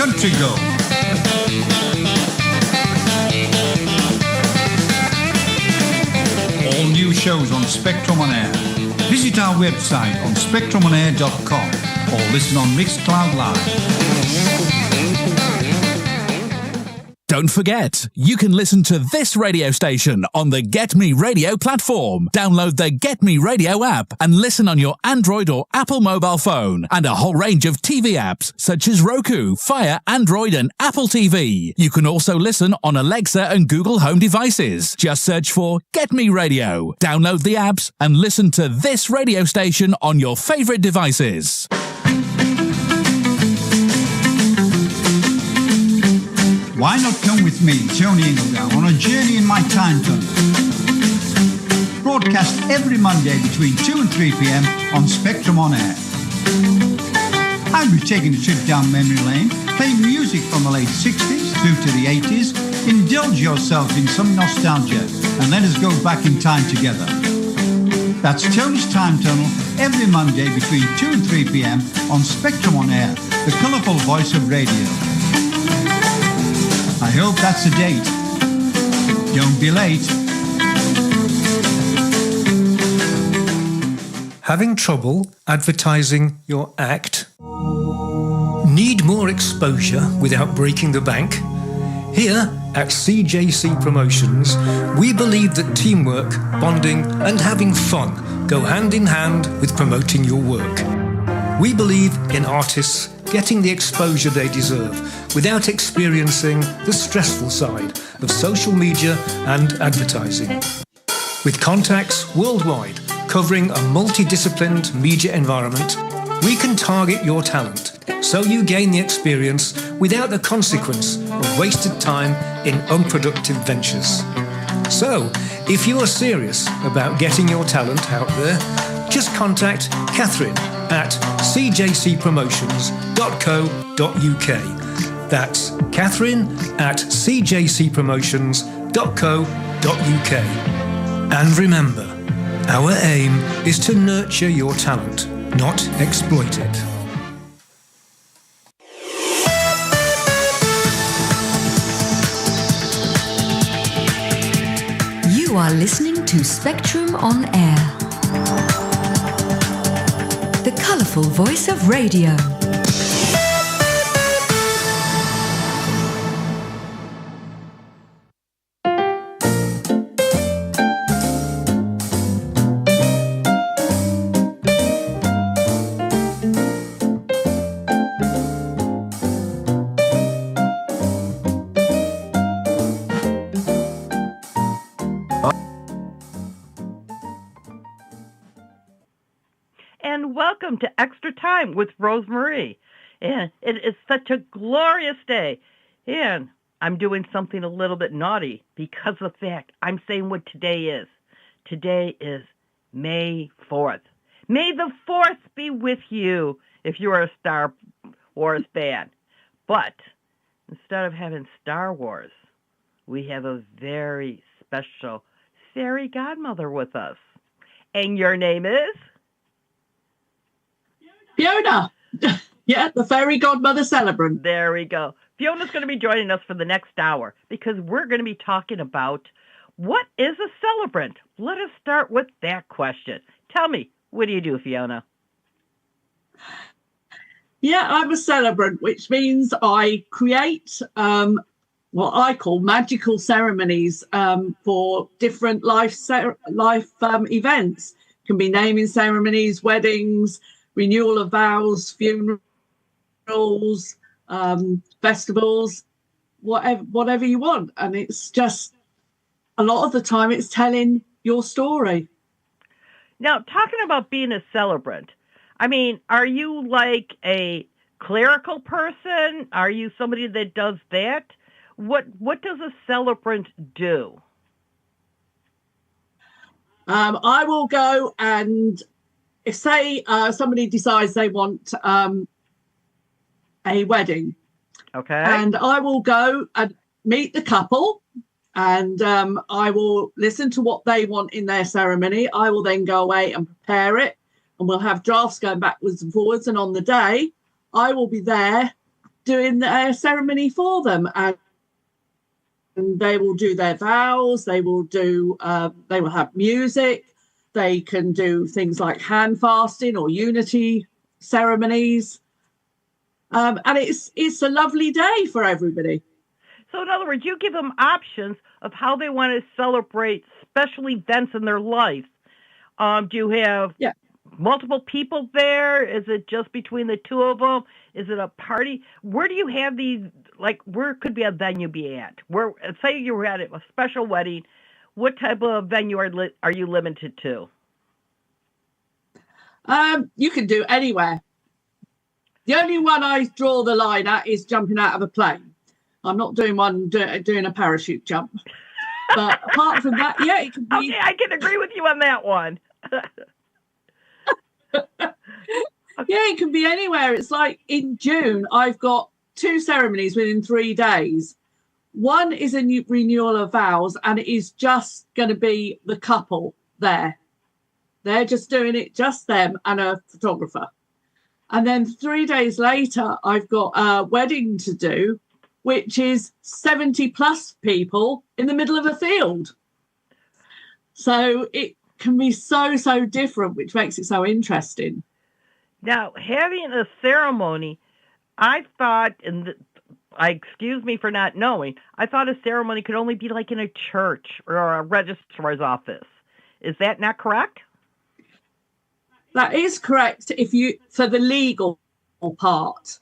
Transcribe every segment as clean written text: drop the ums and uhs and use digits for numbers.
country go. All new shows on Spectrum on Air. Visit our website on spectrumonair.com or listen on Mixcloud Live. Don't forget, you can listen to this radio station on the Get Me Radio platform. Download the Get Me Radio app and listen on your Android or Apple mobile phone, and a whole range of TV apps such as Roku, Fire, Android and Apple TV. You can also listen on Alexa and Google Home devices. Just search for Get Me Radio. Download the apps and listen to this radio station on your favourite devices. Why not come with me, Tony Ingledown, on a journey in my time tunnel? Broadcast every Monday between 2 and 3 p.m. on Spectrum on Air. I'll be taking a trip down memory lane, playing music from the late 60s through to the 80s. Indulge yourself in some nostalgia and let us go back in time together. That's Tony's Time Tunnel every Monday between 2 and 3 p.m. on Spectrum on Air, the colourful voice of radio. I hope that's a date. Don't be late. Having trouble advertising your act? Need more exposure without breaking the bank? Here at CJC Promotions, we believe that teamwork, bonding and having fun go hand in hand with promoting your work. We believe in artists getting the exposure they deserve without experiencing the stressful side of social media and advertising. With contacts worldwide covering a multidisciplined media environment, we can target your talent so you gain the experience without the consequence of wasted time in unproductive ventures. So, if you are serious about getting your talent out there, just contact Catherine at cjcpromotions.co.uk. That's Catherine at cjcpromotions.co.uk. And remember, our aim is to nurture your talent, not exploit it. You are listening to Spectrum on Air, the colourful voice of radio. Welcome to Extra Time with Rosemarie. And it is such a glorious day. And I'm doing something a little bit naughty because of the fact I'm saying what today is. Today is May 4th. May the 4th be with you if you are a Star Wars fan. But instead of having Star Wars, we have a very special fairy godmother with us. And your name is? Fiona. Yeah, the fairy godmother celebrant. There we go. Fiona's going to be joining us for the next hour because we're going to be talking about what is a celebrant. Let us start with that question. Tell me, what do you do, Fiona? Yeah, I'm a celebrant, which means I create what I call magical ceremonies for different life events. Can be naming ceremonies, weddings, renewal of vows, funerals, festivals, whatever you want. And it's just, a lot of the time, it's telling your story. Now, talking about being a celebrant, I mean, are you like a clerical person? Are you somebody that does that? What does a celebrant do? I will go and if, say, somebody decides they want a wedding, okay, and I will go and meet the couple, and I will listen to what they want in their ceremony. I will then go away and prepare it, and we'll have drafts going backwards and forwards. And on the day, I will be there doing their ceremony for them, and they will do their vows. They will have music. They can do things like hand fasting or unity ceremonies, and it's a lovely day for everybody. So in other words, you give them options of how they want to celebrate special events in their life. Do you have multiple people there? Is it just between the two of them? Is it a party? Where do you have these? Like, where could be a venue be at? Where, say you were at a special wedding, what type of venue are you limited to? You can do anywhere. The only one I draw the line at is jumping out of a plane. I'm not doing doing a parachute jump. But apart from that, yeah, it can be. Okay, I can agree with you on that one. Yeah, it can be anywhere. It's like in June, I've got 2 ceremonies within 3 days. One is a renewal of vows, and it is just going to be the couple there. They're just doing it, just them and a photographer. And then 3 days later, I've got a wedding to do, which is 70 plus people in the middle of a field. So it can be so different, which makes it so interesting. Now, having a ceremony, I thought, excuse me for not knowing, I thought a ceremony could only be like in a church or a registrar's office. Is that not correct? That is correct. For the legal part,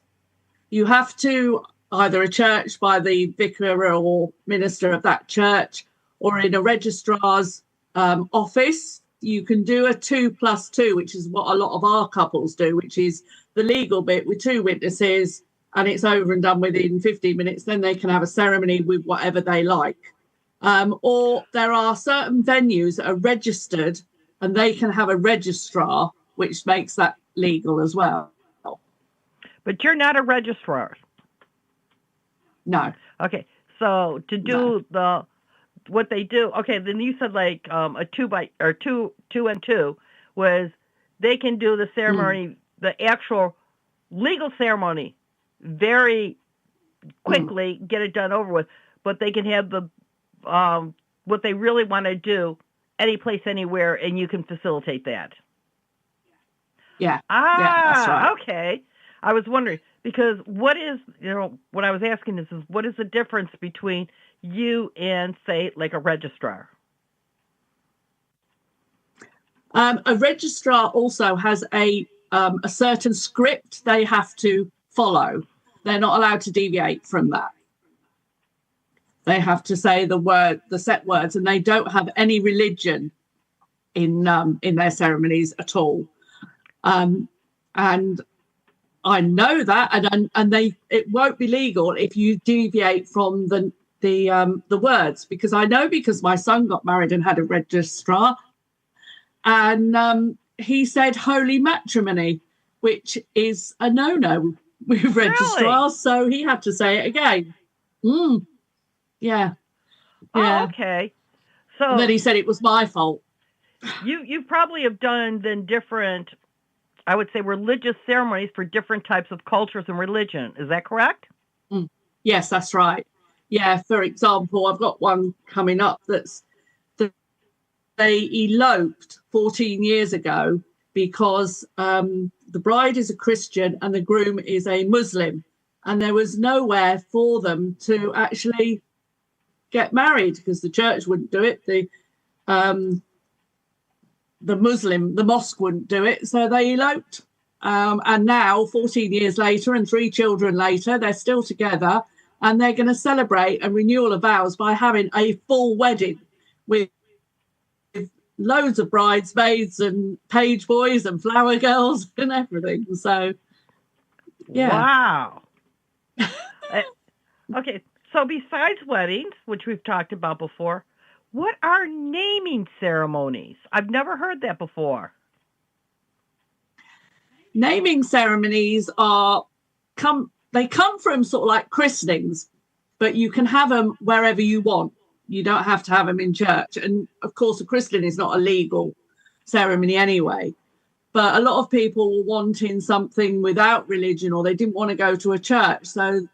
you have to either a church by the vicar or minister of that church, or in a registrar's office. You can do a 2+2, which is what a lot of our couples do, which is the legal bit with 2 witnesses, and it's over and done within 15 minutes. Then they can have a ceremony with whatever they like. Or there are certain venues that are registered, and they can have a registrar, which makes that legal as well. But you're not a registrar. No. Okay, so to do what they do, okay, then you said like a 2 and 2 was they can do the ceremony, the actual legal ceremony, very quickly, get it done over with, but they can have the what they really want to do any place, anywhere, and you can facilitate that. Yeah. That's right. Okay. I was wondering, because what I was asking is what is the difference between you and, say, like a registrar? A registrar also has a certain script they have to follow. They're not allowed to deviate from that. They have to say the set words, and they don't have any religion in their ceremonies at all. And I know that, and it won't be legal if you deviate from the words, because my son got married and had a registrar, and he said holy matrimony, which is a no-no with registrars. Really? So he had to say it again. Yeah. Oh, okay. So and then he said it was my fault. You probably have done then different, I would say, religious ceremonies for different types of cultures and religion. Is that correct? Yes, that's right. Yeah, for example, I've got one coming up they eloped 14 years ago because the bride is a Christian and the groom is a Muslim, and there was nowhere for them to actually get married because the church wouldn't do it. The mosque wouldn't do it, so they eloped. And now, 14 years later and 3 children later, they're still together, and they're going to celebrate a renewal of vows by having a full wedding with loads of bridesmaids and page boys and flower girls and everything. So, yeah. Wow. Okay, so besides weddings, which we've talked about before, what are naming ceremonies? I've never heard that before. Naming ceremonies come from sort of like christenings, but you can have them wherever you want. You don't have to have them in church. And of course, a christening is not a legal ceremony anyway. But a lot of people were wanting something without religion, or they didn't want to go to a church. So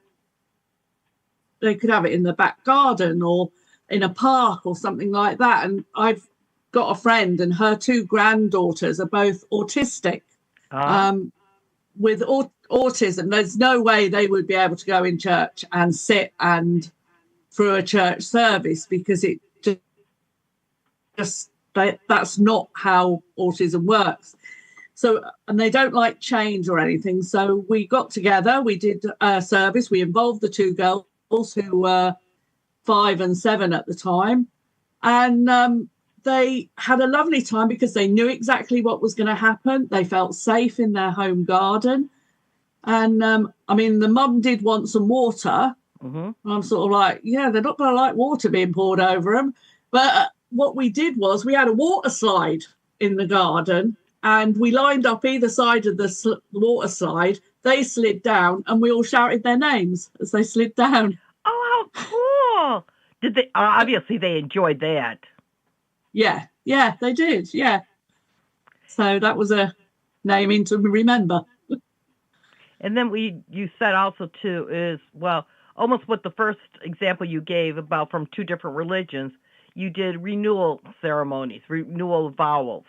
they could have it in the back garden or in a park or something like that. And I've got a friend, and her two granddaughters are both autistic. With autism, there's no way they would be able to go in church and sit and through a church service, because it that's not how autism works. So, and they don't like change or anything. So we got together, we did a service, we involved the two girls who were 5 and 7 at the time. And they had a lovely time because they knew exactly what was going to happen. They felt safe in their home garden. And I mean, the mum did want some water. Mm-hmm. I'm sort of like, yeah, they're not going to like water being poured over them. But what we did was we had a water slide in the garden, and we lined up either side of the water slide. They slid down, and we all shouted their names as they slid down. Oh, how cool! Did they? Obviously, they enjoyed that. Yeah, they did. Yeah. So that was a naming to remember. And then you said also too is, well, almost what the first example you gave about from two different religions, you did renewal ceremonies, renewal vows.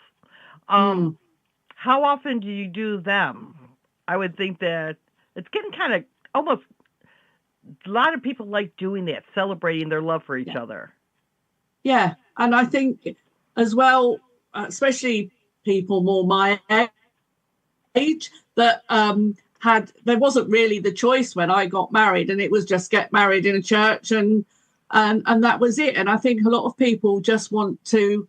How often do you do them? I would think that it's getting kind of almost, a lot of people like doing that, celebrating their love for each other. Yeah, and I think as well, especially people more my age, that there wasn't really the choice when I got married, and it was just get married in a church and that was it. And I think a lot of people just want to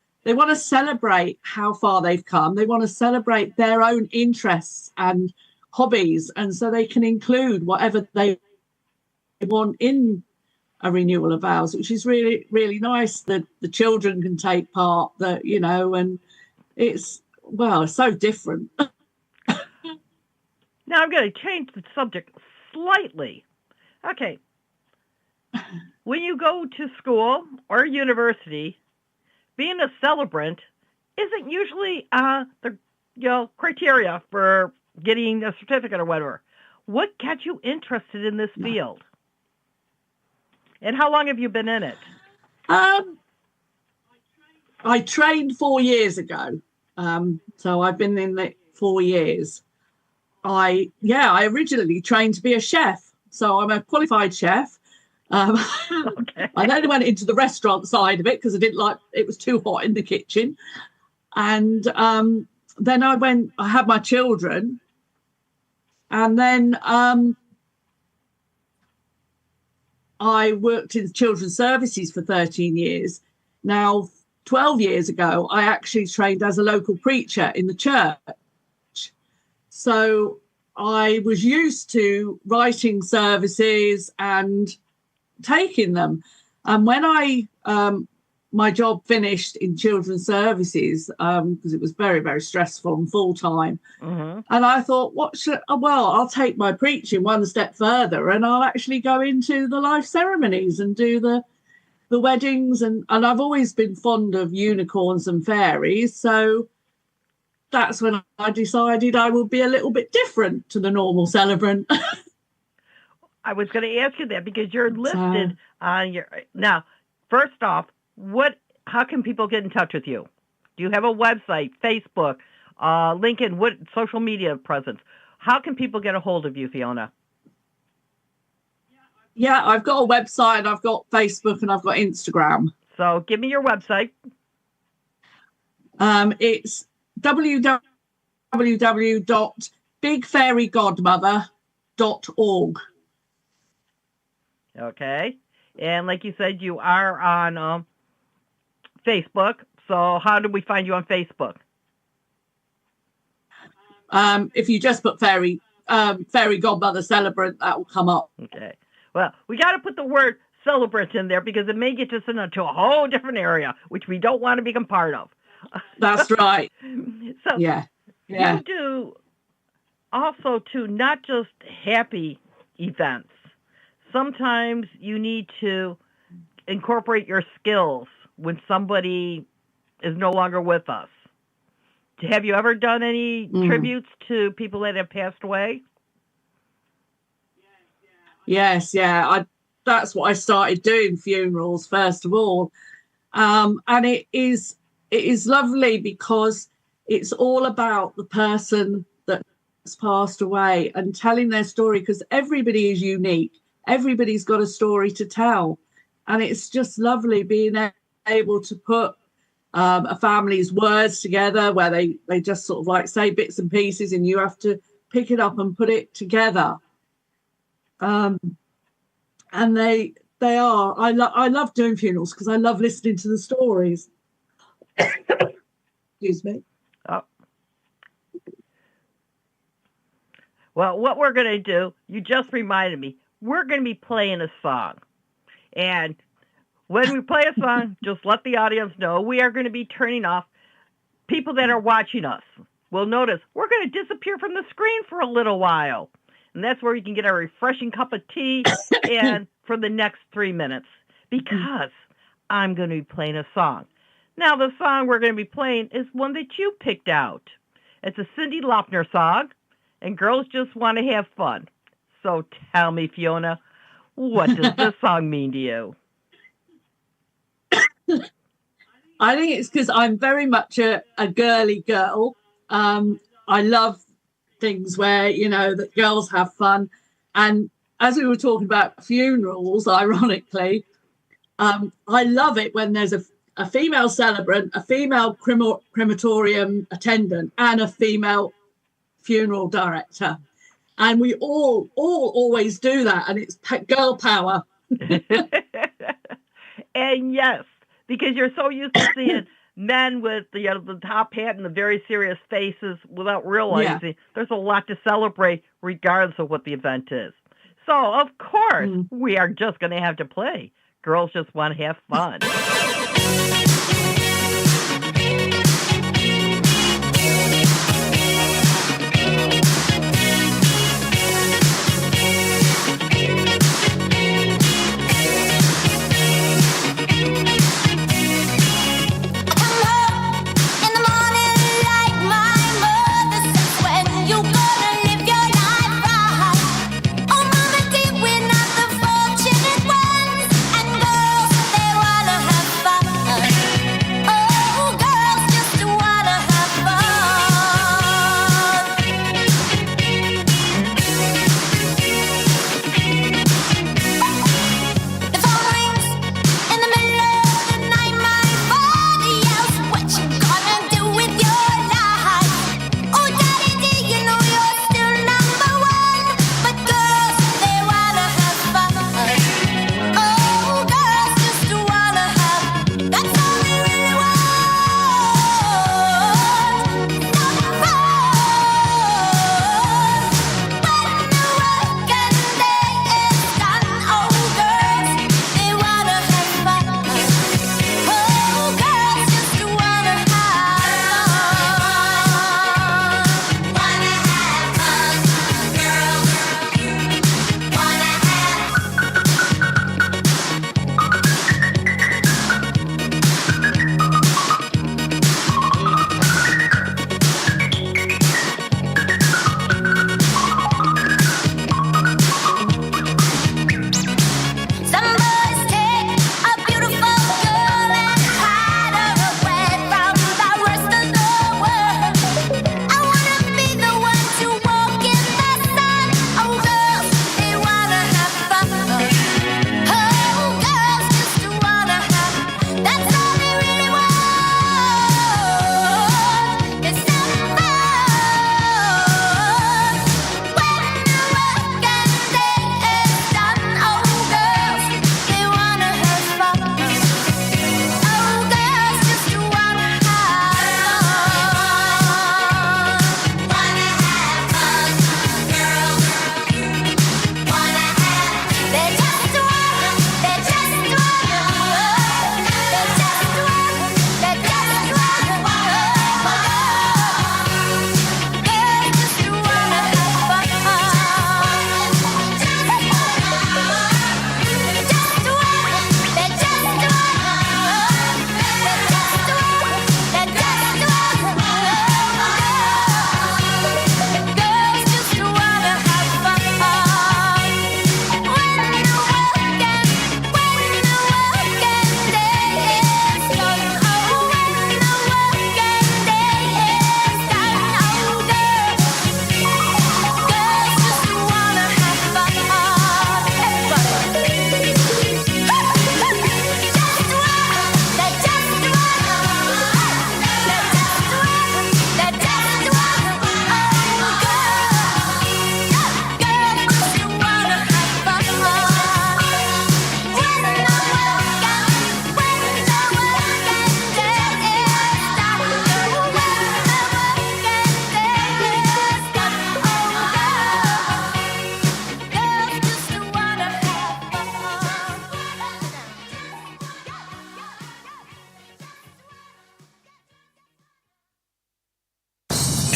celebrate how far they've come. They want to celebrate their own interests and hobbies, and so they can include whatever they want in a renewal of vows, which is really, really nice that the children can take part, that, you know, and it's so different. Now I'm going to change the subject slightly. Okay. When you go to school or university, being a celebrant isn't usually the criteria for getting a certificate or whatever. What got you interested in this field? And how long have you been in it? I trained 4 years ago. So I've been in it 4 years. I originally trained to be a chef. So I'm a qualified chef. Okay. I then went into the restaurant side of it because I didn't like, it was too hot in the kitchen. And then I had my children. And then I worked in children's services for 13 years. Now, 12 years ago, I actually trained as a local preacher in the church. So I was used to writing services and taking them. And when my job finished in children's services, because it was very, very stressful and full time. Mm-hmm. And I thought, I'll take my preaching one step further, and I'll actually go into the life ceremonies and do the weddings. And I've always been fond of unicorns and fairies. So that's when I decided I would be a little bit different to the normal celebrant. I was going to ask you that because you're listed on your... Now, first off, how can people get in touch with you? Do you have a website, Facebook, LinkedIn, what social media presence? How can people get a hold of you, Fiona? Yeah, I've got a website, I've got Facebook, and I've got Instagram. So give me your website. It's www.bigfairygodmother.org. Okay. And like you said, you are on Facebook. So how do we find you on Facebook? If you just put Fairy Godmother Celebrant, that will come up. Okay. Well, we got to put the word celebrant in there because it may get us into a whole different area, which we don't want to become part of. That's right. So yeah. You do also too, not just happy events. Sometimes you need to incorporate your skills when somebody is no longer with us. Have you ever done any tributes to people that have passed away? Yes, yeah. That's what I started doing, funerals first of all, and it is lovely because it's all about the person that's passed away and telling their story, because everybody is unique. Everybody's got a story to tell, and it's just lovely being able to put a family's words together where they just sort of like say bits and pieces, and you have to pick it up and put it together. And they are. I love doing funerals because I love listening to the stories. Excuse me. Oh. Well, what we're going to do, you just reminded me, we're going to be playing a song. And when we play a song, just let the audience know we are going to be turning off people that are watching us. Will notice we're going to disappear from the screen for a little while. And that's where you can get a refreshing cup of tea and for the next 3 minutes, because I'm going to be playing a song. Now, the song we're going to be playing is one that you picked out. It's a Cyndi Lauper song, and girls just want to have fun. So tell me, Fiona, what does this song mean to you? I think it's because I'm very much a girly girl. I love things where, that girls have fun. And as we were talking about funerals, ironically, I love it when there's a female celebrant, a female crematorium attendant, and a female funeral director. And we all always do that, and it's girl power. And yes, because you're so used to seeing men with the top hat and the very serious faces without realizing there's a lot to celebrate regardless of what the event is. So, of course, we are just going to have to play. Girls just want to have fun.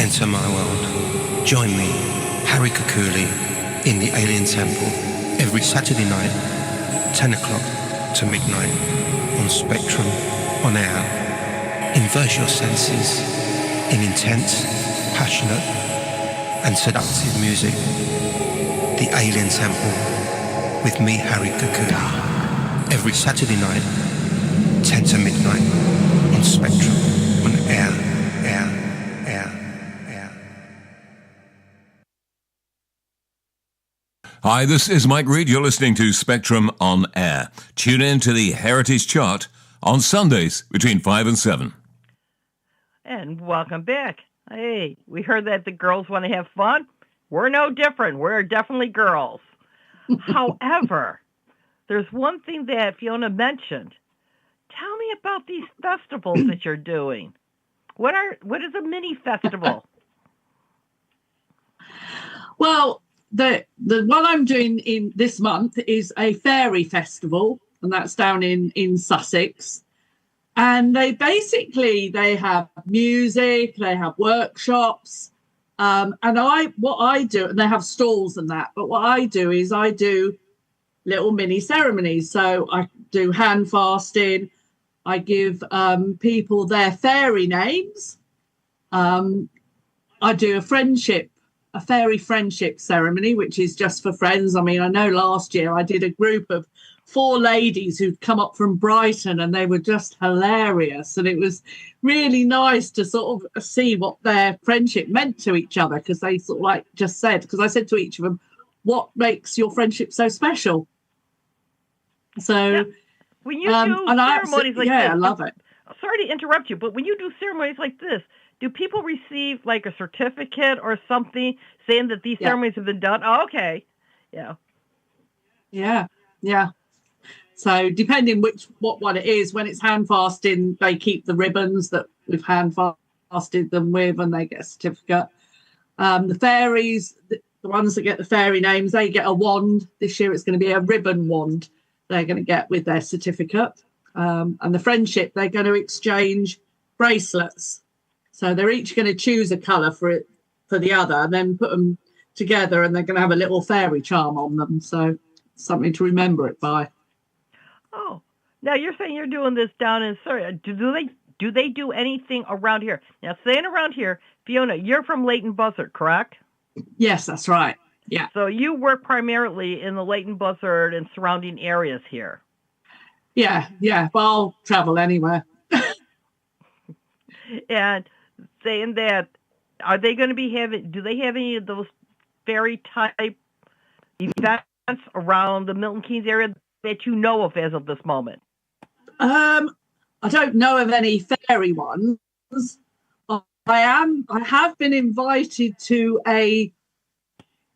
enter my world. Join me, Harry Kukuli, in the Alien Temple every Saturday night, 10 o'clock to midnight, on Spectrum on air. Immerse your senses in intense, passionate and seductive music. The Alien Temple with me, Harry Kukuli, every Saturday night, 10 to midnight, on Spectrum on air. Hi, this is Mike Reed. You're listening to Spectrum on Air. Tune in to the Heritage Chart on Sundays between 5 and 7. And welcome back. Hey, we heard that the girls want to have fun. We're no different. We're definitely girls. However, there's one thing that Fiona mentioned. Tell me about these festivals that you're doing. What is a mini festival? Well, the one I'm doing in this month is a fairy festival, and that's down in Sussex. And they have music, they have workshops, and what I do, and they have stalls and that. But what I do is I do little mini ceremonies. So I do hand fasting. I give people their fairy names. I do a fairy friendship ceremony, which is just for friends. I mean, I know last year I did a group of 4 ladies who'd come up from Brighton, and they were just hilarious. And it was really nice to sort of see what their friendship meant to each other, because they sort of like just said, because I said to each of them, what makes your friendship so special? So yeah. When you do ceremonies like this, I love it. Sorry to interrupt you, but when you do ceremonies like this, do people receive like a certificate or something saying that these ceremonies have been done? Oh, okay. Yeah. Yeah. So depending what one it is, when it's hand fasting, they keep the ribbons that we've hand fasted them with, and they get a certificate. The fairies, the ones that get the fairy names, they get a wand. This year it's going to be a ribbon wand they're going to get with their certificate. And the friendship, they're going to exchange bracelets. So they're each going to choose a colour for the other, and then put them together, and they're going to have a little fairy charm on them. So something to remember it by. Oh, now you're saying you're doing this down in Surrey. Do they do anything around here? Now, saying around here, Fiona, you're from Leighton Buzzard, correct? Yes, that's right. Yeah. So you work primarily in the Leighton Buzzard and surrounding areas here. Yeah. Well, I'll travel anywhere. And saying that, are they going to be do they have any of those fairy type events around the Milton Keynes area that you know of as of this moment? I don't know of any fairy ones. I have been invited to a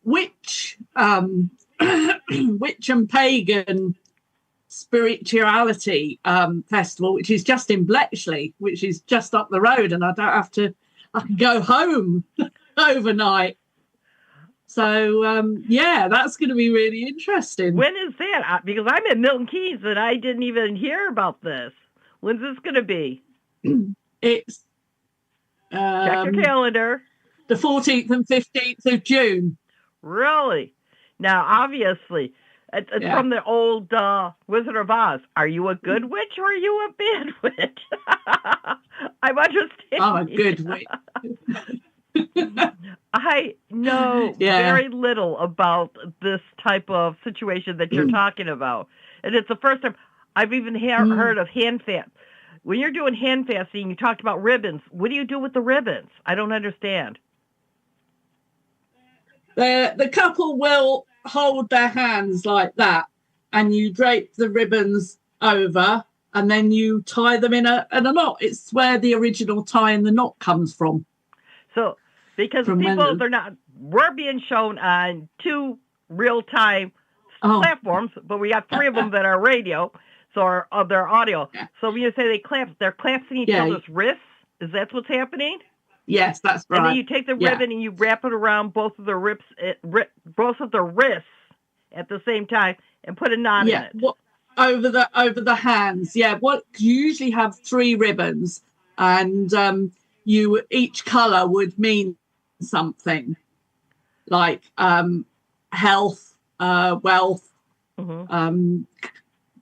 witch and pagan spirituality festival, which is just in Bletchley, which is just up the road, and I can go home overnight. So that's going to be really interesting. When is that? Because I'm in Milton Keynes and I didn't even hear about this. When's this going to be? It's check your calendar. The 14th and 15th of June. Really? Now, obviously, it's from the old Wizard of Oz. Are you a good witch or are you a bad witch? I'm understanding. I'm a good witch. I know very little about this type of situation that you're talking about. And it's the first time I've even heard of hand fast. When you're doing hand fasting, you talked about ribbons. What do you do with the ribbons? I don't understand. The couple will hold their hands like that, and you drape the ribbons over, and then you tie them in a knot. It's where the original tying the knot comes from. So, because we're being shown on 2 real-time platforms, but we got 3 of them that are radio, so they're audio. Yeah. So when you say they're clasping each other's wrists. Is that what's happening? Yes, that's right. And then you take the ribbon and you wrap it around both of the wrists at the same time and put a knot in it. Over the hands. Yeah. What you usually have 3 ribbons, and each colour would mean something like health, wealth,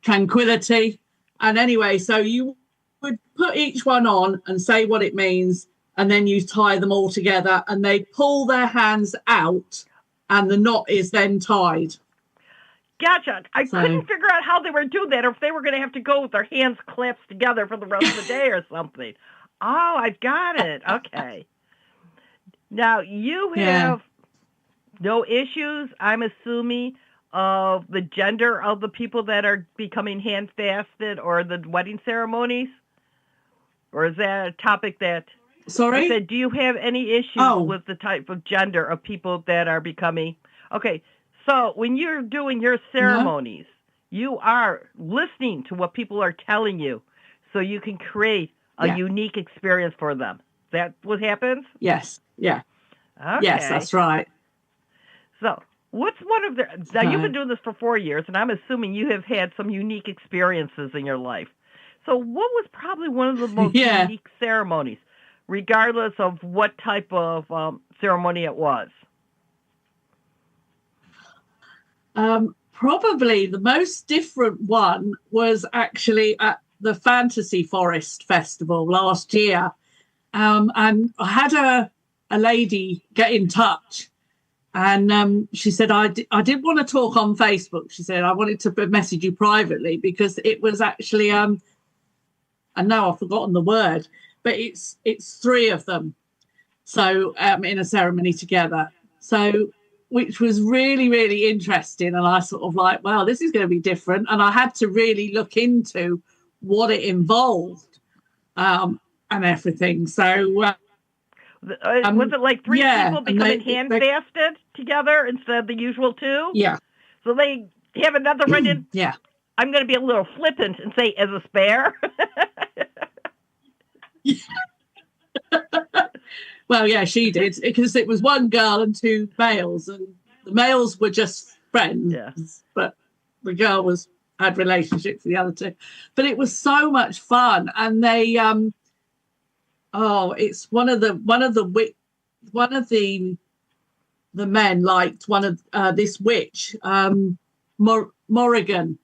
tranquility. And anyway, so you would put each one on and say what it means, and then you tie them all together, and they pull their hands out, and the knot is then tied. Gotcha. I couldn't figure out how they were doing that, or if they were going to have to go with their hands clasped together for the rest of the day or something. Oh, I've got it. Okay. Now, you have no issues, I'm assuming, of the gender of the people that are becoming hand-fasted or the wedding ceremonies? Or is that a topic that... Sorry? I said, do you have any issues with the type of gender of people that are becoming... Okay, so when you're doing your ceremonies, you are listening to what people are telling you so you can create a unique experience for them. Is that what happens? Yes, yeah. Okay. Yes, that's right. So what's one of the... Now, you've been doing this for 4 years, and I'm assuming you have had some unique experiences in your life. So what was probably one of the most unique ceremonies, regardless of what type of ceremony it was? Probably the most different one was actually at the Fantasy Forest Festival last year. And I had a lady get in touch, and she said, I didn't want to talk on Facebook. She said, I wanted to message you privately because it was actually, and now I've forgotten the word, but it's 3 of them. So in a ceremony together. So, which was really, really interesting. And I sort of like, wow, this is going to be different. And I had to really look into what it involved and everything. So was it like 3 people becoming hand-fasted together instead of the usual 2? Yeah. So they have another one in? Yeah. I'm going to be a little flippant and say as a spare. Well, yeah, she did, because it was 1 girl and 2 males, and the males were just friends, but the girl had relationships with the other 2. But it was so much fun, and they it's one of the men liked one of this witch, Morrigan,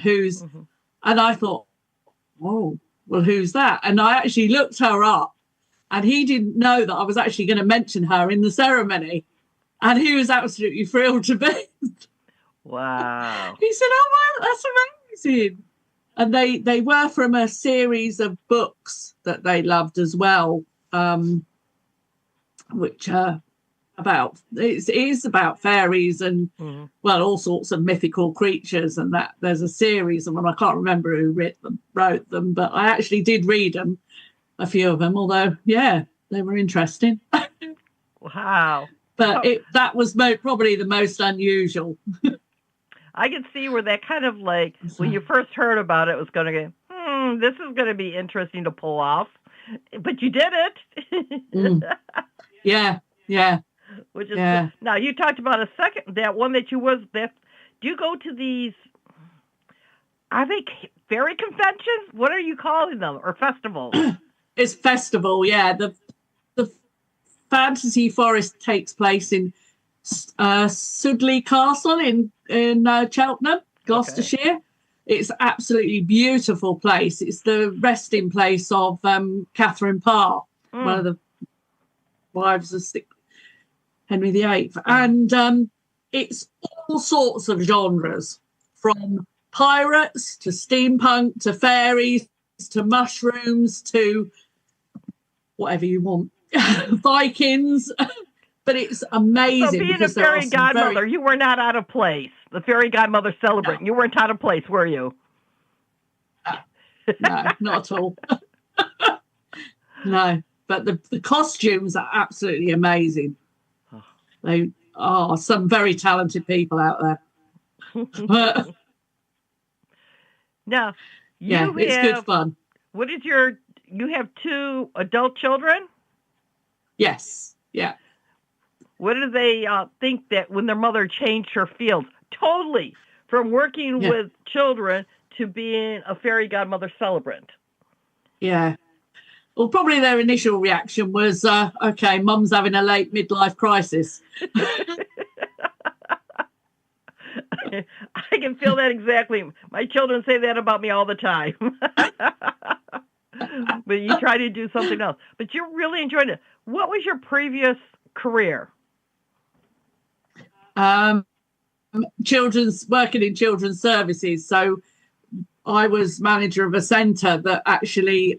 who's, and I thought, oh, well, who's that? And I actually looked her up, and he didn't know that I was actually going to mention her in the ceremony, and he was absolutely thrilled to bits. Wow! He said, "Oh, wow, that's amazing!" And they were from a series of books that they loved as well, which are about it is about fairies and well, all sorts of mythical creatures, and that there's a series of them. I can't remember who wrote them, but I actually did read them, a few of them. Although, they were interesting. Wow! But that was probably the most unusual. I could see where that kind of like when you first heard about it was going to go, this is going to be interesting to pull off, but you did it. Yeah. Which is good. Now you talked about that one that do you go to these, are they fairy conventions? What are you calling them? Or festivals? It's festival, yeah. The Fantasy Forest takes place in Sudley Castle in Cheltenham, Gloucestershire. Okay. It's absolutely beautiful place. It's the resting place of Catherine Parr, one of the wives of Henry VIII. And it's all sorts of genres, from pirates to steampunk to fairies to mushrooms to whatever you want, Vikings. But it's amazing. So being a fairy godmother, you were not out of place. The fairy godmother celebrant, you weren't out of place, were you? No, not at all. No, but the costumes are absolutely amazing. They are some very talented people out there. Now, it's good fun. What is you have 2 adult children? Yes, yeah. What do they think that when their mother changed her field totally from working with children to being a fairy godmother celebrant? Yeah. Well, probably their initial reaction was, okay, mum's having a late midlife crisis. I can feel that exactly. My children say that about me all the time. But you try to do something else. But you're really enjoying it. What was your previous career? Working in children's services. So I was manager of a centre that actually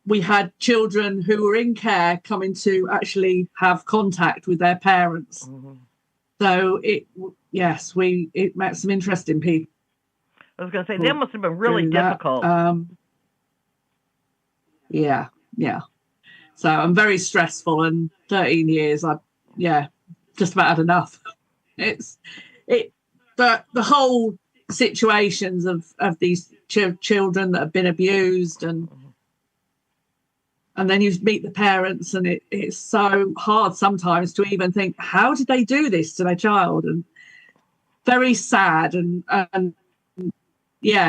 we had children who were in care coming to actually have contact with their parents. Mm-hmm. So it met some interesting people. I was going to say that must have been really difficult. Yeah. So I'm very stressful, and 13 years, just about had enough. The whole situations of these children that have been abused, and then you meet the parents, and it's so hard sometimes to even think, how did they do this to their child? And very sad and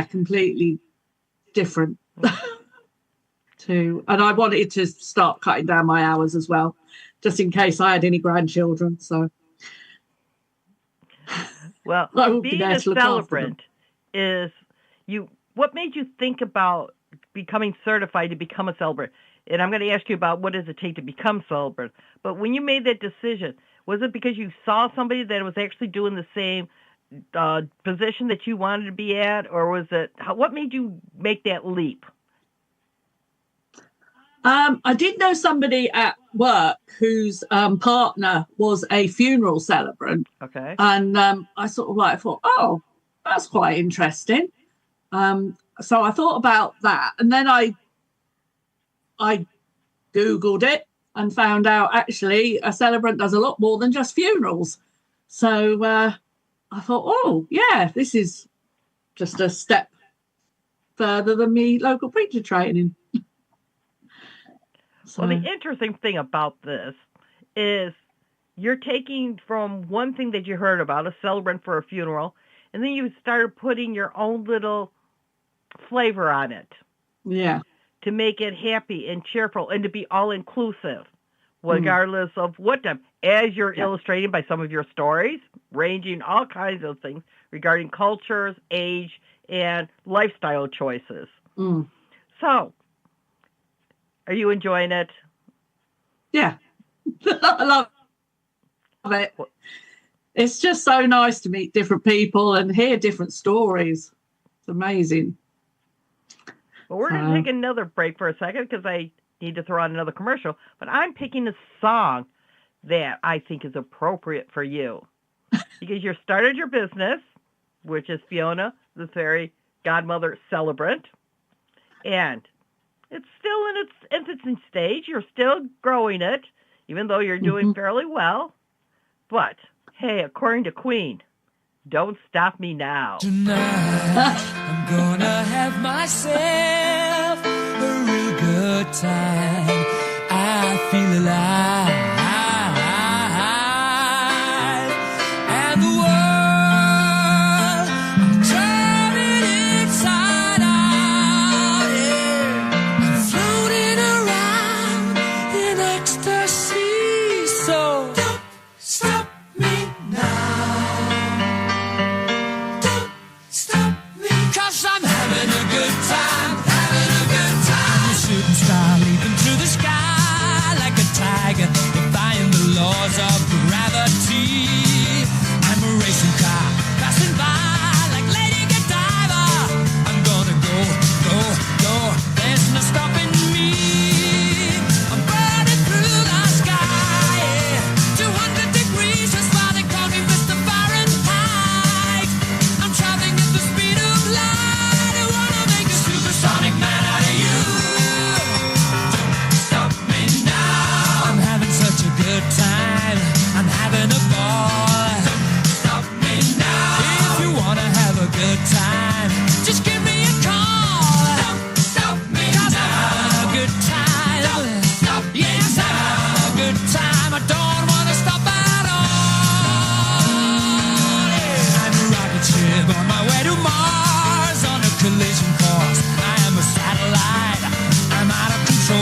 completely different. And I wanted to start cutting down my hours as well, just in case I had any grandchildren. So, well, being a celebrant what made you think about becoming certified to become a celebrant? And I'm going to ask you about what does it take to become celebrant. But when you made that decision, was it because you saw somebody that was actually doing the same position that you wanted to be at, or was it what made you make that leap? I did know somebody at work whose partner was a funeral celebrant. Okay. And I sort of thought, oh, that's quite interesting. So I thought about that. And then I Googled it and found out actually a celebrant does a lot more than just funerals. So I thought, oh, yeah, this is just a step further than me local preacher training. Well, the interesting thing about this is you're taking from one thing that you heard about, a celebrant for a funeral, and then you started putting your own little flavor on it. Yeah. To make it happy and cheerful and to be all-inclusive, regardless of what time, as you're illustrating by some of your stories, ranging all kinds of things regarding cultures, age, and lifestyle choices. Mm. So, are you enjoying it? Yeah. I love it. It's just so nice to meet different people and hear different stories. It's amazing. Well, we're going to take another break for a second because I need to throw on another commercial. But I'm picking a song that I think is appropriate for you. Because you started your business, which is Fiona, the Fairy Godmother Celebrant. And it's still in its infancy stage. You're still growing it, even though you're doing fairly well. But, hey, according to Queen, don't stop me now. Tonight, I'm gonna have myself a real good time. I feel alive. And the world, I'm turning inside out. Yeah. I'm floating around in ecstasy. So don't stop me now. Don't stop me, 'cause I'm having a good time, having a good time. I'm a shooting star leaping through the sky like a tiger, defying the laws of gravity. I'm a racing car passing by like Lady Godiva. I'm gonna go, go, go. There's no stopping me. I'm burning through the sky, yeah. 200 degrees, that's why they call me Mr. Fahrenheit. I'm traveling at the speed of light. I wanna make a supersonic man out of you. Don't stop me now. I'm having such a good time. I'm having a ball. Don't stop me now. If you wanna have a good time, just give me a call. Don't stop me 'cause I'm having a good time. Don't stop me. Yes, I'm having a good time. I don't wanna stop at all. Yeah. I'm a rocket ship on my way to Mars on a collision course. I am a satellite. I'm out of control.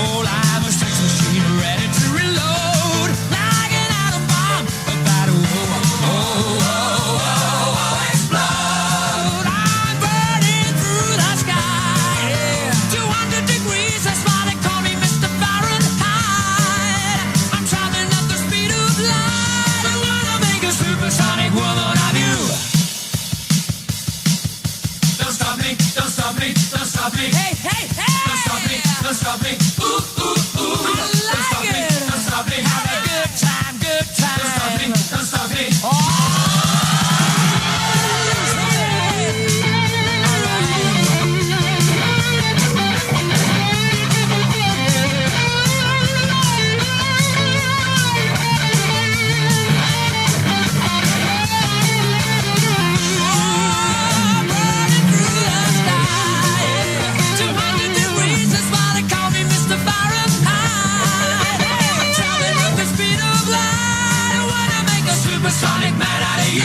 supersonic man out of you.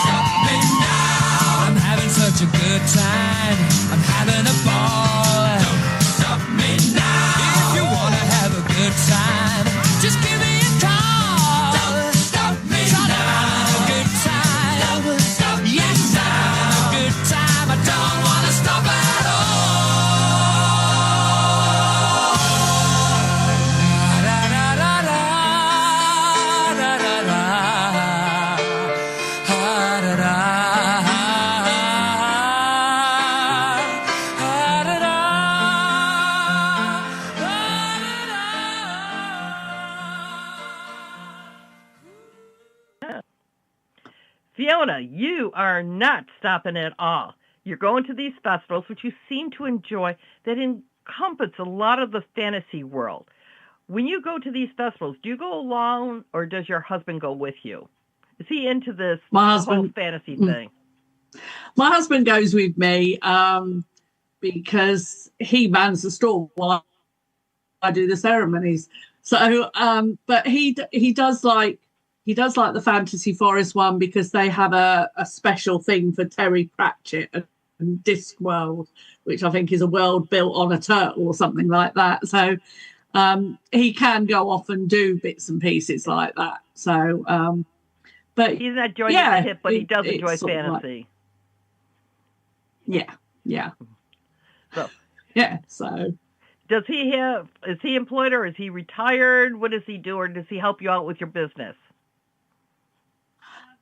Stop me now. I'm having such a good time. I'm having a ball. Don't stop me now. If you wanna have a good time, just give me a call. Don't stop me now. Have a good time. Don't stop me yes, now. Have a good time. I don't wanna stop at all. Fiona, you are not stopping at all. You're going to these festivals, which you seem to enjoy, that encompass a lot of the fantasy world. When you go to these festivals, do you go alone or does your husband go with you? Is he into this whole fantasy thing? My husband goes with me because he mans the stall while I do the ceremonies. So, but he does like the Fantasy Forest one because they have a special thing for Terry Pratchett and Discworld, which I think is a world built on a turtle or something like that. So he can go off and do bits and pieces like that. So, but he's not joining the hip, but he does enjoy fantasy. Yeah. So So is he employed or is he retired? What does he do, or does he help you out with your business?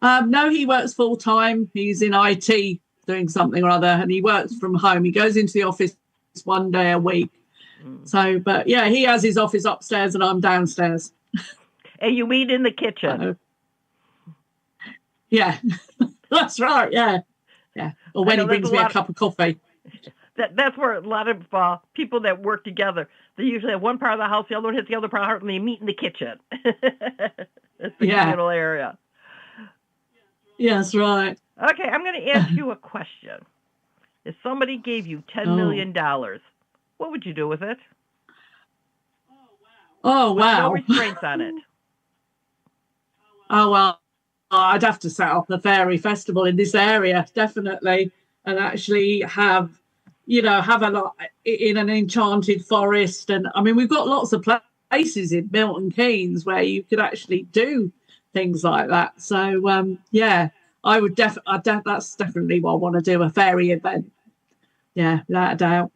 No, he works full time. He's in IT doing something or other, and he works from home. He goes into the office one day a week. So, but yeah, he has his office upstairs and I'm downstairs. And you meet in the kitchen. Yeah, that's right. Yeah. Or when he brings me a cup of coffee. That's where a lot of people that work together, they usually have one part of the house, the other one hits the other part of the house, and they meet in the kitchen. It's the communal area. Yes, right. Okay, I'm going to ask you a question. If somebody gave you $10 million, what would you do with it? Oh, wow. With no restraints on it. Oh, well, I'd have to set up a fairy festival in this area, definitely, and actually have a lot in an enchanted forest. And I mean, we've got lots of places in Milton Keynes where you could actually do things like that. So, I would that's definitely what I want to do, a fairy event. Yeah, without a doubt.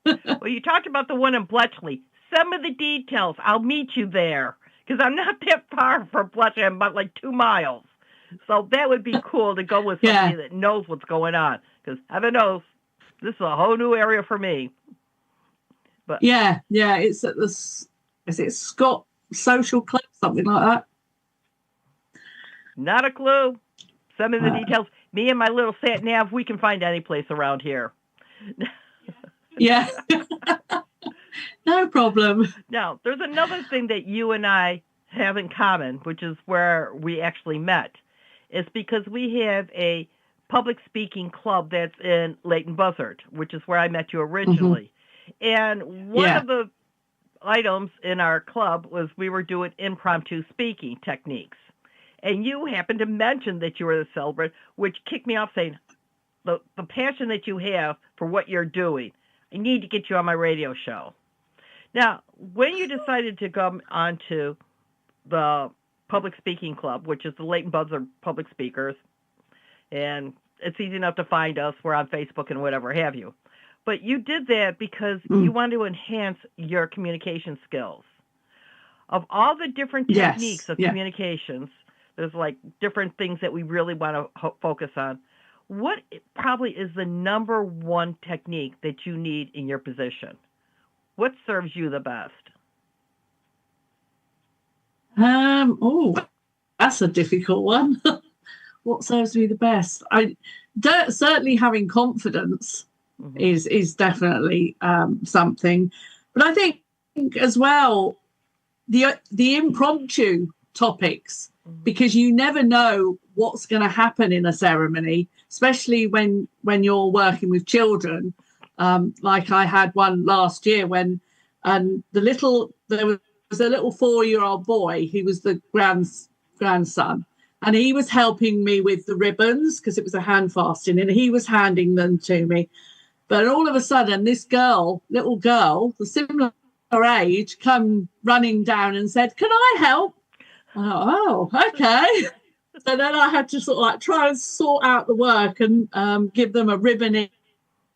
Well, you talked about the one in Bletchley. Some of the details, I'll meet you there because I'm not that far from Bletchley. I'm about like 2 miles. So that would be cool to go with somebody that knows what's going on, because heaven knows this is a whole new area for me. But it's at is it Scott Social Club, something like that? Not a clue. Some of the details, me and my little sat nav, we can find any place around here. Yeah. No problem. Now, there's another thing that you and I have in common, which is where we actually met. It's because we have a public speaking club that's in Leighton Buzzard, which is where I met you originally. And one of the items in our club was we were doing impromptu speaking techniques. And you happened to mention that you were the celebrant, which kicked me off saying, the passion that you have for what you're doing, I need to get you on my radio show. Now, when you decided to come onto the public speaking club, which is the Leighton Buzzard Public Speakers, and it's easy enough to find us. We're on Facebook and whatever have you. But you did that because you wanted to enhance your communication skills. Of all the different techniques of communications, there's like different things that we really want to focus on. What probably is the number one technique that you need in your position? What serves you the best? That's a difficult one. What serves me the best? Certainly having confidence is definitely something. But I think as well, the impromptu topics, because you never know what's going to happen in a ceremony, especially when you're working with children. Like I had one last year when there was was a little 4-year-old boy. He was the grandson, and he was helping me with the ribbons because it was a hand fasting, and he was handing them to me. But all of a sudden, this little girl, the similar age, come running down and said, "Can I help?" I thought, oh, okay. So then I had to sort of like try and sort out the work and give them a ribbon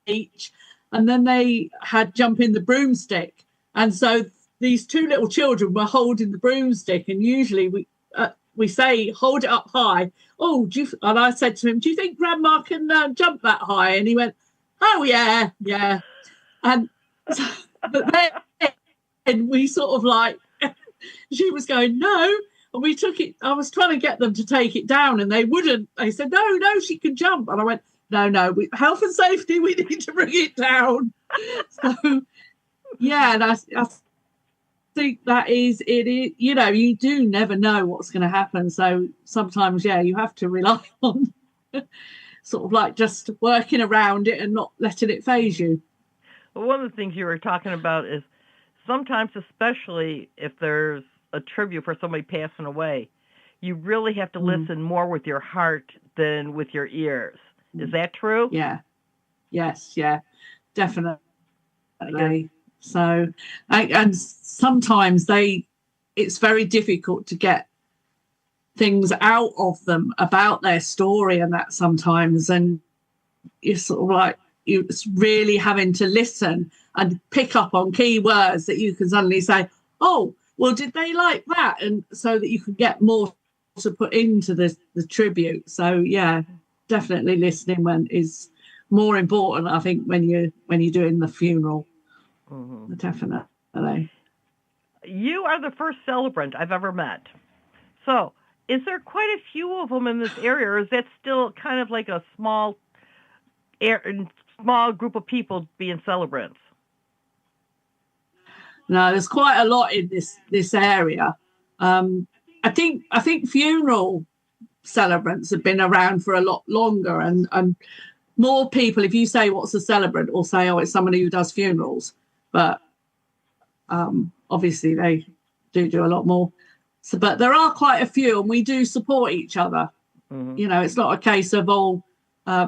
each. And then they had jump in the broomstick. And so these two little children were holding the broomstick. And usually we say, hold it up high. Oh, and I said to him, do you think Grandma can jump that high? And he went, oh, yeah, yeah. And but then we sort of like, she was going, no. And we took it. I was trying to get them to take it down, and they wouldn't. They said, no, she can jump. And I went, no, health and safety, we need to bring it down. So, yeah, and I think that is it. You know, you do never know what's going to happen. So sometimes, yeah, you have to rely on sort of like just working around it and not letting it phase you. Well, one of the things you were talking about is sometimes, especially if there's a tribute for somebody passing away, you really have to listen more with your heart than with your ears. Is that true? Yeah. Yes. Yeah. Definitely. Okay. So, and sometimes it's very difficult to get things out of them about their story and that sometimes, and you're sort of like, you're really having to listen and pick up on key words that you can suddenly say, oh, well, did they like that? And so that you can get more to put into the tribute. So, yeah, definitely listening is more important, I think, when you're doing the funeral. Mm-hmm. Definitely. You are the first celebrant I've ever met. So is there quite a few of them in this area, or is that still kind of like a small group of people being celebrants? No, there's quite a lot in this area. I think funeral celebrants have been around for a lot longer, and more people, if you say what's a celebrant, will say, oh, it's somebody who does funerals. But obviously they do a lot more. So, but there are quite a few, and we do support each other. Mm-hmm. You know, it's not a case of all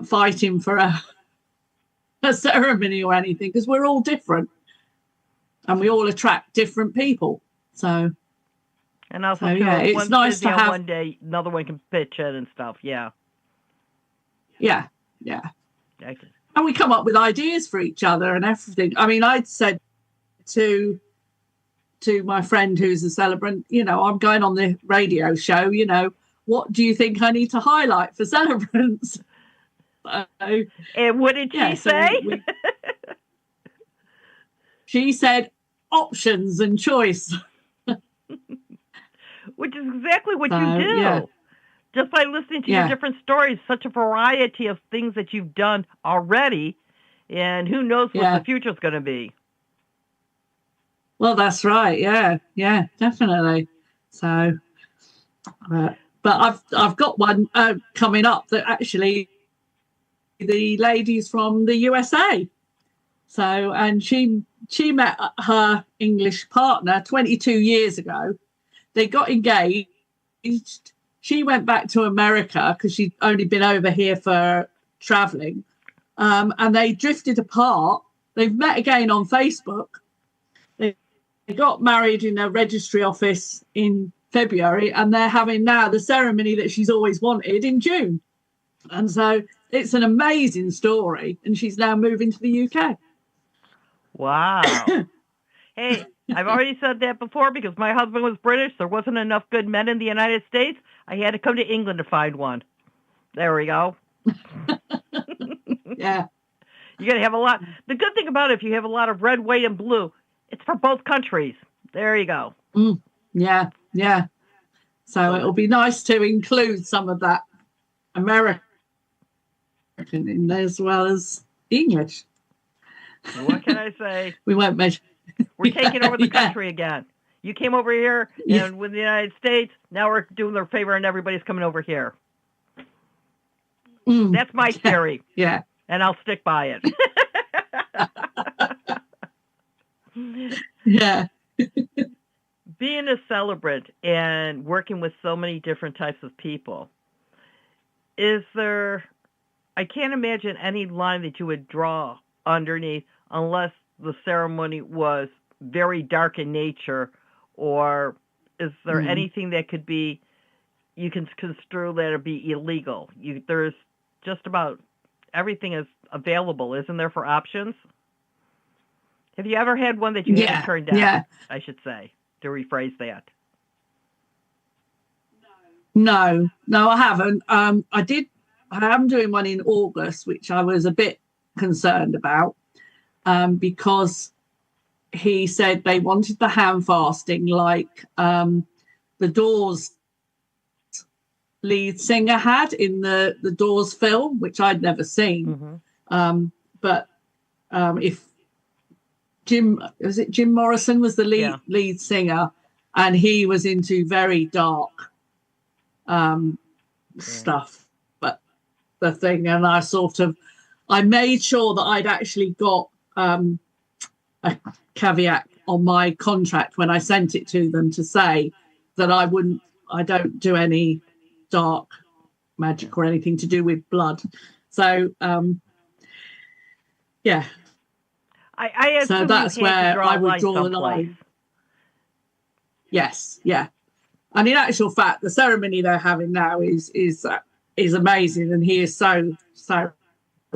fighting for a ceremony or anything, because we're all different. And we all attract different people. So, and also, it's nice to have. One day, another one can pitch in and stuff. Yeah. Yeah. And we come up with ideas for each other and everything. I mean, I'd said to my friend who's a celebrant, you know, I'm going on the radio show. You know, what do you think I need to highlight for celebrants? And what did she say? She said options and choice. Which is exactly what you do. Yeah. Just by listening to your different stories, such a variety of things that you've done already, and who knows what the future's going to be. Well, that's right. Yeah, definitely. So, but I've got one coming up that actually the lady's from the USA. So, and she met her English partner 22 years ago. They got engaged. She went back to America because she'd only been over here for traveling. And they drifted apart. They've met again on Facebook. They got married in a registry office in February, and they're having now the ceremony that she's always wanted in June. And so it's an amazing story. And she's now moving to the UK. Wow. Hey, I've already said that before because my husband was British. There wasn't enough good men in the United States. I had to come to England to find one. There we go. Yeah. You got to have a lot. The good thing about it, if you have a lot of red, white, and blue, it's for both countries. There you go. Yeah. So it'll be nice to include some of that American in there as well as English. What can I say? We won't measure. We're taking over the country again. You came over here, and with the United States, now we're doing their favor, and everybody's coming over here. That's my theory. Yeah. And I'll stick by it. Yeah. being a celebrant and working with so many different types of people, I can't imagine any line that you would draw underneath unless the ceremony was very dark in nature, or is there anything that could be, you can construe that it be illegal? There's just about everything is available, isn't there, for options? Have you ever had one that you had to turn down? Yeah. I should say, to rephrase that. No, I haven't. I am doing one in August, which I was a bit concerned about, because he said they wanted the hand fasting like the Doors lead singer had in the Doors film, which I'd never seen. But if Jim Morrison was the lead singer, and he was into very dark stuff, but the thing, and I made sure that I'd actually got a caveat on my contract when I sent it to them to say that I don't do any dark magic or anything to do with blood. So yeah. I so that's where I would draw the line. Yes, yeah. And in actual fact, the ceremony they're having now is amazing, and he is so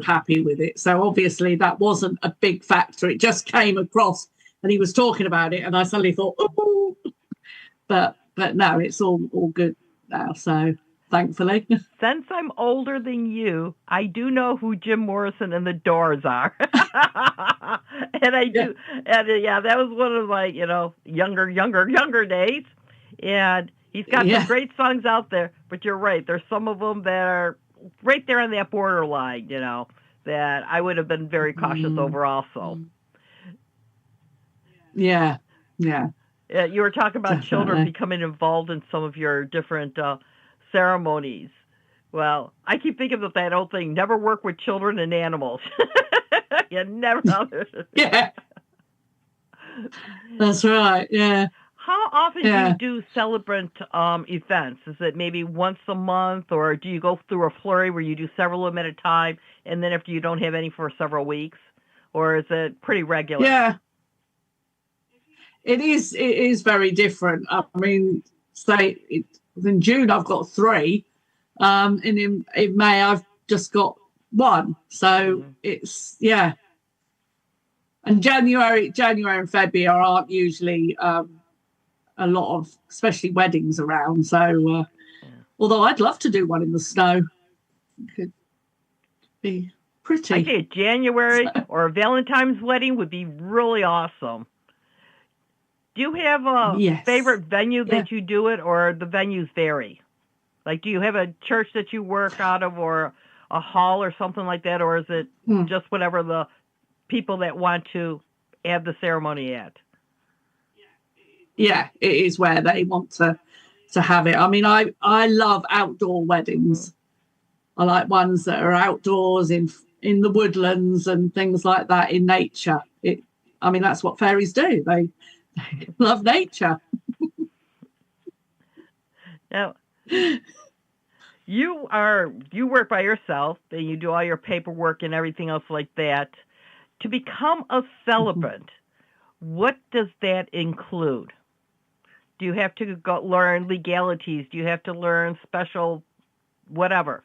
happy with it. So obviously that wasn't a big factor. It just came across, and he was talking about it, and I suddenly thought, oh, but no, it's all good now. So thankfully. Since I'm older than you, I do know who Jim Morrison and the Doors are. And I do. And that was one of my, younger days. And he's got some great songs out there, but you're right. There's some of them that are right there on that borderline, that I would have been very cautious over also. Yeah. You were talking about children becoming involved in some of your different ceremonies. Well, I keep thinking of that old thing, never work with children and animals. You never. Yeah. That's right, yeah. How often do you do celebrant events? Is it maybe once a month, or do you go through a flurry where you do several of them at a time, and then after you don't have any for several weeks? Or is it pretty regular? Yeah. It is very different. I mean, in June I've got 3, and in May I've just got 1. So it's and January and February aren't usually a lot of, especially weddings around. So although I'd love to do one in the snow, it could be pretty. I think January or a Valentine's wedding would be really awesome. Do you have a favorite venue that you do it, or the venues vary? Like, do you have a church that you work out of, or a hall or something like that, or is it just whatever the people that want to have the ceremony at? Yeah, it is where they want to have it. I mean, I love outdoor weddings. I like ones that are outdoors in the woodlands and things like that, in nature. That's what fairies do. They love nature. Now, you work by yourself, and you do all your paperwork and everything else like that. To become a celebrant, what does that include? Do you have to go learn legalities? Do you have to learn special whatever?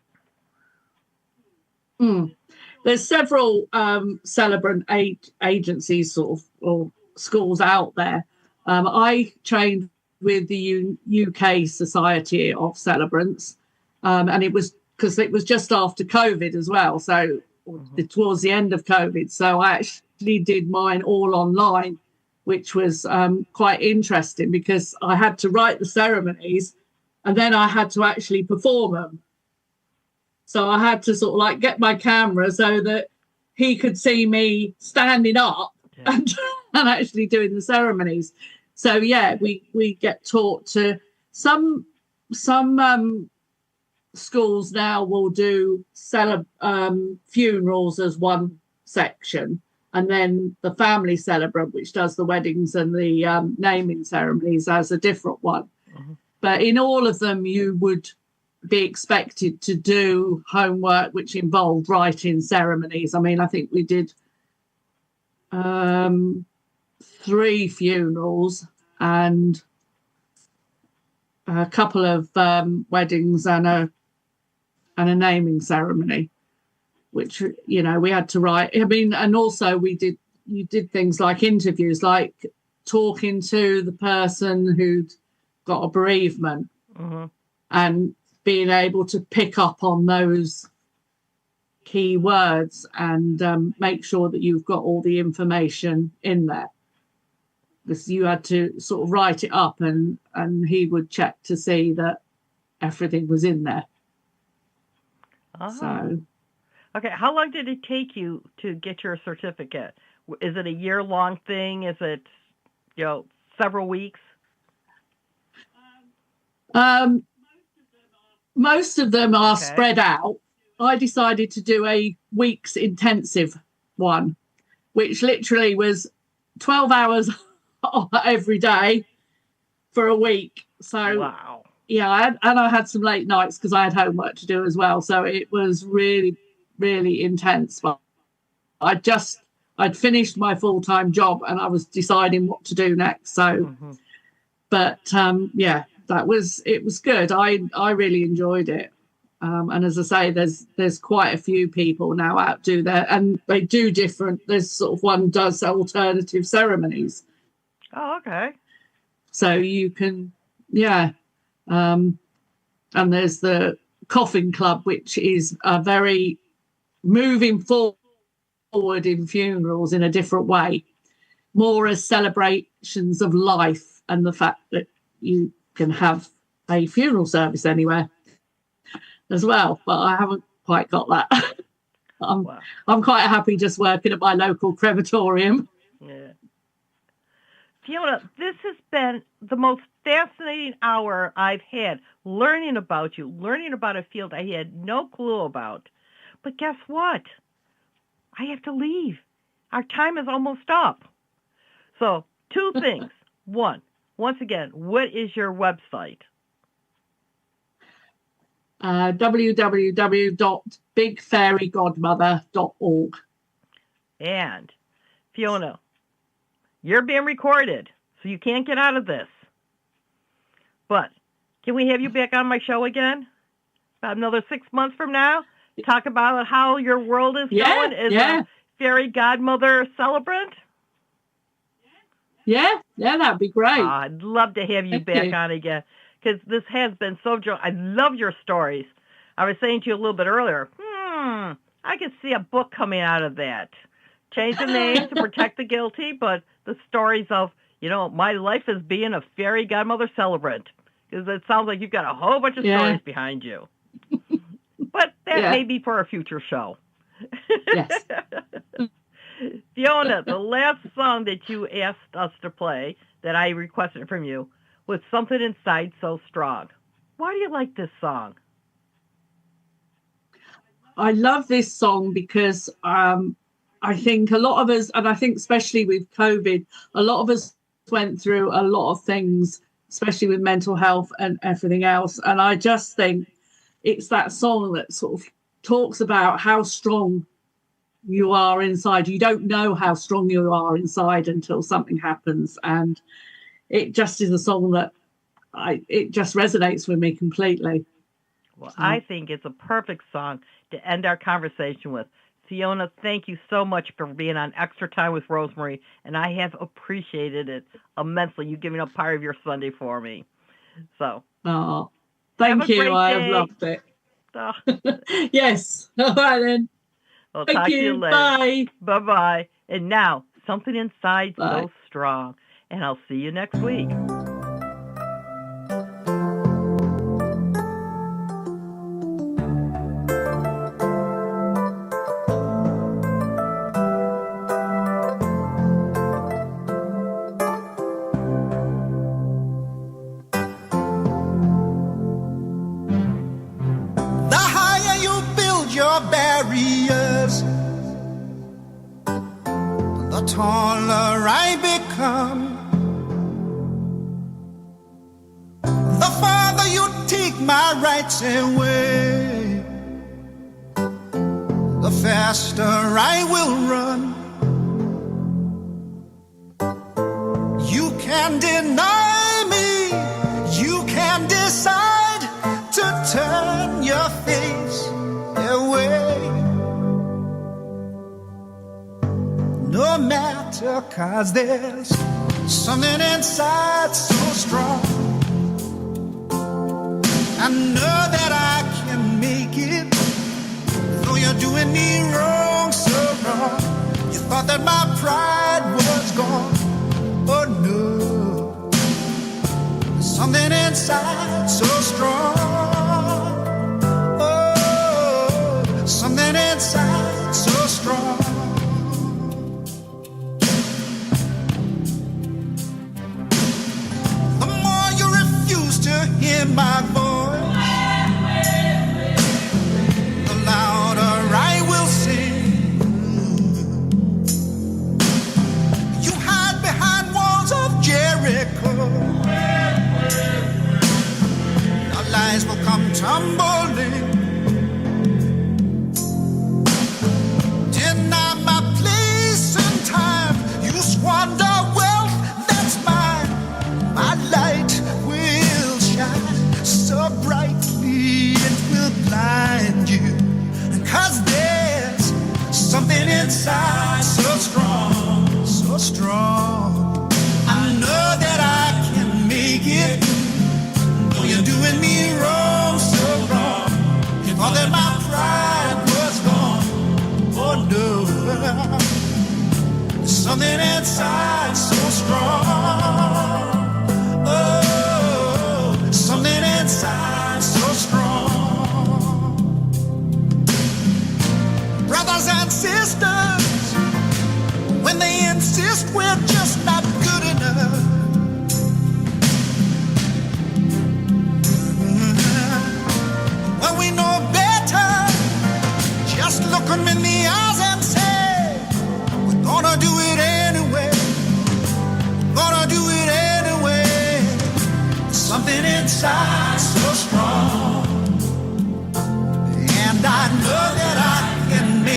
There's several celebrant agencies or schools out there. I trained with the UK Society of Celebrants, and it was because it was just after COVID as well, so towards the end of COVID. So I actually did mine all online, which was quite interesting because I had to write the ceremonies and then I had to actually perform them. So I had to get my camera so that he could see me standing up and actually doing the ceremonies. So we get taught to some schools now will do funerals as one section, and then the family celebrant, which does the weddings and the naming ceremonies, as a different one. Mm-hmm. But in all of them, you would be expected to do homework which involved writing ceremonies. I mean, I think we did 3 funerals and a couple of weddings and a naming ceremony, which, you know, we had to write. I mean, and also you did things like interviews, like talking to the person who'd got a bereavement, mm-hmm. and being able to pick up on those key words and make sure that you've got all the information in there. Because you had to sort of write it up, and he would check to see that everything was in there. Oh. So, okay, how long did it take you to get your certificate? Is it a year-long thing? Is it, you know, several weeks? Most of them are spread out. I decided to do a week's intensive one, which literally was 12 hours every day for a week. So, wow. Yeah, I had some late nights because I had homework to do as well. So it was really, really intense. But I'd finished my full-time job and I was deciding what to do next. So, mm-hmm. But yeah, it was good. I really enjoyed it. And as I say, there's quite a few people now out do that, and they do different. There's sort of one does alternative ceremonies. Oh, okay. So you can, yeah. And there's the Coffin Club, which is a very moving forward in funerals in a different way, more as celebrations of life and the fact that you can have a funeral service anywhere as well. But I haven't quite got that. I'm quite happy just working at my local crematorium. Yeah. Fiona, this has been the most fascinating hour I've had learning about you, learning about a field I had no clue about. But guess what? I have to leave. Our time is almost up. So 2 things. One, once again, what is your website? www.bigfairygodmother.org. And Fiona, you're being recorded, so you can't get out of this. But can we have you back on my show again? About another 6 months from now? Talk about how your world is going as a fairy godmother celebrant? Yeah, that'd be great. I'd love to have you back on again, because this has been so joyful. I love your stories. I was saying to you a little bit earlier, I could see a book coming out of that. Change the name to protect the guilty, but the stories of, you know, my life as being a fairy godmother celebrant, because it sounds like you've got a whole bunch of stories behind you. But that may be for a future show. Yes. Fiona, the last song that you asked us to play, that I requested from you, was Something Inside So Strong. Why do you like this song? I love this song because I think a lot of us, and I think especially with COVID, a lot of us went through a lot of things, especially with mental health and everything else. And I just think it's that song that sort of talks about how strong you are inside. You don't know how strong you are inside until something happens. And it just is a song that it just resonates with me completely. Well, I think it's a perfect song to end our conversation with. Fiona, thank you so much for being on Extra Time with Rosemary, and I have appreciated it immensely, you giving up part of your Sunday for me. So, thank you. I have loved it. Yes. All right, then. I'll talk to you later. Bye. Bye-bye. And now, Something Inside So Strong, and I'll see you next week. Barriers, come. The farther you take my rights away, the faster I will run. You can deny me, you can decide to turn your face away. No matter, 'cause there's something inside so strong. I know that I can make it, though you're doing me wrong, so wrong. You thought that my pride was gone. Oh no, there's something inside so strong. Oh, something inside so strong. The more you refuse to hear my voice, the louder I will sing. You hide behind walls of Jericho. Your lies will come tumbling. Deny my place and time. You squander wealth that's mine. My light will shine so brightly it will blind you. 'Cause there's something inside so strong, so strong. I know that I can make it, though you're doing me wrong, so wrong. You thought that my pride was gone. Oh no, there's something inside so strong. Oh, something inside so strong. Brothers and sisters, when they insist we're just not good enough, when we know better, just look them in the eyes and say, we're gonna do it anyway, gonna do it anyway. Something inside so strong, and I know